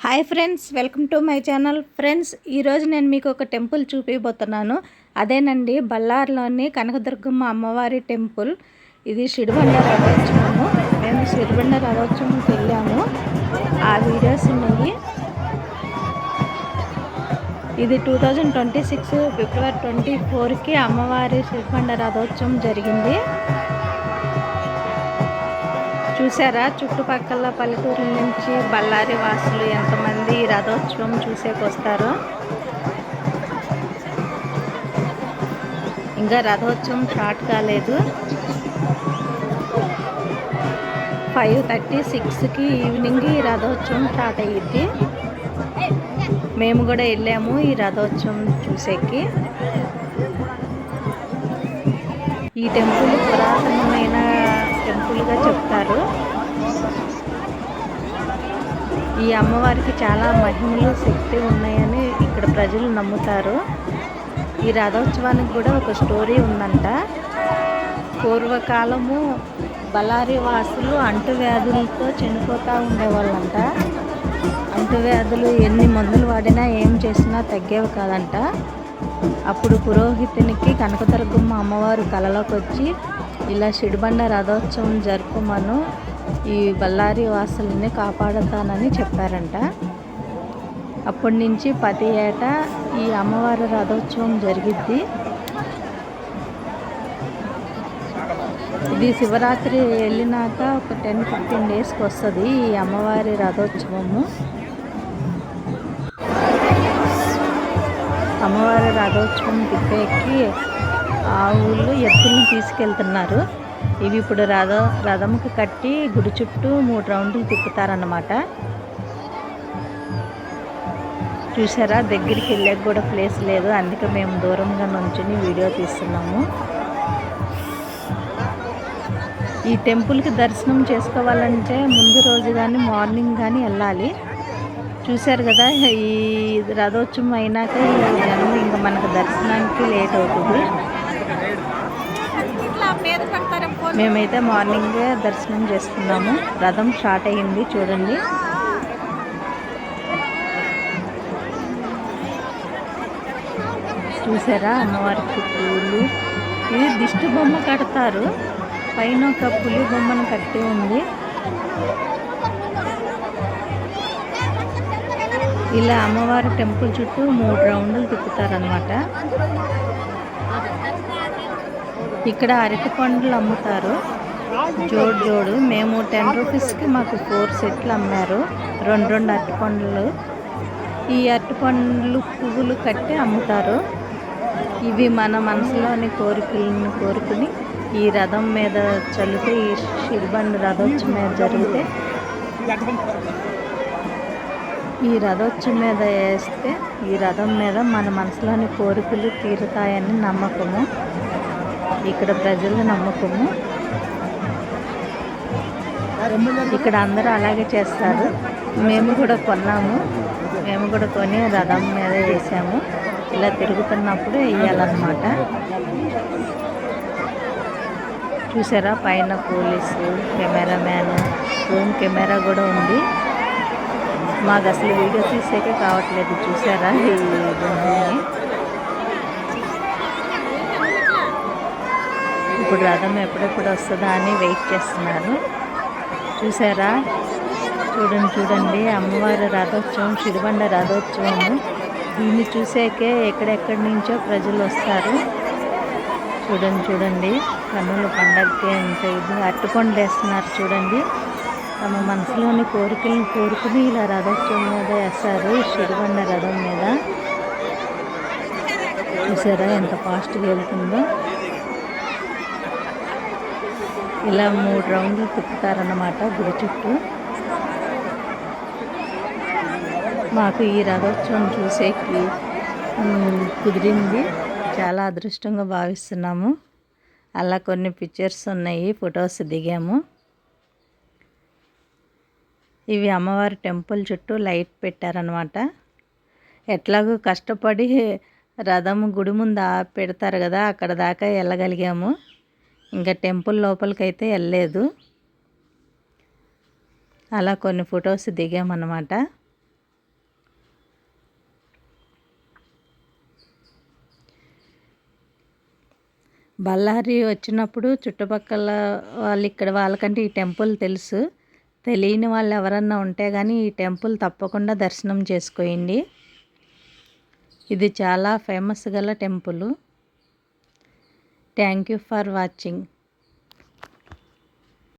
Hi friends, welcome to my channel. Friends, ఈరోజు నేను మీకు ఒక టెంపుల్ చూపించబోతున్నాను. అదేనండి బళ్ళారిలోని కనకదుర్గమ్మ అమ్మవారి టెంపుల్. ఇది సిడిబండ రథోత్సవము. మేము సిడిబండ రథోత్సవంకి వెళ్ళాము. ఆ వీడియోస్ ఉన్నాయి. ఇది 2026 ఫిబ్రవరి 24కి అమ్మవారి సిడిబండ రథోత్సవం జరిగింది. చూసారా, చుట్టుపక్కల పల్లెటూరుల నుంచి బళ్ళారి వాసులు ఎంతమంది రథోత్సవం చూసేకొస్తారో. ఇంకా రథోత్సవం స్టార్ట్ కాలేదు. 5:36కి ఈవినింగ్ ఈ రథోత్సవం స్టార్ట్ అయ్యిద్ది. మేము కూడా వెళ్ళాము ఈ రథోత్సవం చూసేకి. ఈ టెంపుల్ పురాతనమైన టెంపుల్గా చెప్తారు. ఈ అమ్మవారికి చాలా మహిమలు, శక్తి ఉన్నాయని ఇక్కడ ప్రజలు నమ్ముతారు. ఈ రథోత్సవానికి కూడా ఒక స్టోరీ ఉందంట. పూర్వకాలము బళ్ళారి వాసులు అంటువ్యాధులతో చనిపోతూ ఉండేవాళ్ళంట. అంటువ్యాధులు ఎన్ని మందులు వాడినా ఏం చేసినా తగ్గేవి కాదంట. అప్పుడు పురోహితునికి కనకదుర్గమ్మ అమ్మవారు కలలోకి వచ్చి ఇలా సిడిబండ రథోత్సవం జరుపుమను, ఈ బళ్ళారి వాసులని కాపాడుతానని చెప్పారంట. అప్పటి నుంచి ప్రతి ఏటా ఈ అమ్మవారి రథోత్సవం జరిగిద్ది. ఇది శివరాత్రి వెళ్ళినాక ఒక 10-15 డేస్కి వస్తుంది ఈ అమ్మవారి రథోత్సవము. అమ్మవారి రథోత్సవం తిప్పేకి ఆవులు ఎత్తులను తీసుకెళ్తున్నారు. ఇవి ఇప్పుడు రథముకి కట్టి గుడి చుట్టూ 3 రౌండ్లు తిప్పుతారన్నమాట. చూసారా, దగ్గరికి వెళ్ళాక కూడా ప్లేస్ లేదు, అందుకే మేము దూరంగా నుంచుని వీడియో తీస్తున్నాము. ఈ టెంపుల్కి దర్శనం చేసుకోవాలంటే ముందు రోజు కానీ మార్నింగ్ కానీ వెళ్ళాలి. చూశారు కదా, ఈ రథోత్సవం అయినాక జనం ఇంకా మనకు దర్శనానికి లేట్ అవుతుంది. మేమైతే మార్నింగే దర్శనం చేసుకున్నాము. రథం స్టార్ట్ అయ్యింది చూడండి. చూసారా, అమ్మవారికి పూలు. ఇది దిష్టి బొమ్మ కడతారు. పైన ఒక పులి బొమ్మను కట్టి ఉంది. ఇలా అమ్మవారి టెంపుల్ చుట్టూ 3 రౌండ్లు తిప్పుతారనమాట. ఇక్కడ అరటి పండ్లు అమ్ముతారు, జోడు. మేము 10 రూపీస్కి మాకు 4 సెట్లు అమ్మారు, 2 అరటి పండ్లు. ఈ అరటి పండ్లు పువ్వులు కట్టి అమ్ముతారు. ఇవి మన మనసులోని కోరికలను కోరుకుని ఈ రథం మీద చల్లితే, ఈ సిడిబండ రథోత్సవం మీద జరిగితే, ఈ రథోత్సవం మీద వేస్తే ఈ రథం మీద మన మనసులోని కోరికలు తీరుతాయని నమ్మకము. ఇక్కడ ప్రజల నమ్మకము. ఇక్కడ అందరూ అలాగే చేస్తారు. మేము కూడా కొన్నాము. మేము కూడా కొని రథం మీద వేసాము. ఇలా తిరుగుతున్నప్పుడు వేయాలన్నమాట. చూసారా, పైన పోలీసు, కెమెరామ్యాన్, హోమ్ కెమెరా కూడా ఉంది. మాకు అసలు వీడియో తీసేకే కావట్లేదు. చూసారా ఈ గుండెని. ఇప్పుడు రథం ఎప్పుడెప్పుడు వస్తుందా అని వెయిట్ చేస్తున్నారు. చూసారా, చూడండి అమ్మవారి రథోత్సవం, సిడిబండ రథోత్సవము. దీన్ని చూసేకే ఎక్కడెక్కడి నుంచో ప్రజలు వస్తారు. చూడండి, కన్నుల పండగకి ఎంత ఇది అట్టుకొండలు వేస్తున్నారు చూడండి. తమ మనసులోని కోరికలను కోరుకుని ఇలా రథోత్సవం మీద వేస్తారు, సిడిబండ రథం మీద. చూసారా ఎంత ఫాస్ట్గా వెళ్తుందో. ఇలా 3 రౌండ్లు తిప్పుతారన్నమాట గుడి చుట్టూ. మాకు ఈ రథోత్సవం చూసేకి కుదిరింది. చాలా అదృష్టంగా భావిస్తున్నాము. అలా కొన్ని పిక్చర్స్ ఉన్నాయి, ఫొటోస్ దిగాము. ఇవి అమ్మవారి టెంపుల్ చుట్టూ లైట్ పెట్టారనమాట. ఎట్లాగో కష్టపడి రథం గుడి ముందు పెడతారు కదా, అక్కడ దాకా వెళ్ళగలిగాము. ఇంకా టెంపుల్ లోపలికైతే వెళ్ళలేదు. అలా కొన్ని ఫొటోస్ దిగామన్నమాట. బళ్ళారి వచ్చినప్పుడు చుట్టుపక్కల వాళ్ళకంటే ఈ టెంపుల్ తెలుసు. తెలియని వాళ్ళు ఎవరన్నా ఉంటే కానీ ఈ టెంపుల్ తప్పకుండా దర్శనం చేసుకోండి. ఇది చాలా ఫేమస్ గల temple. Thank you for watching.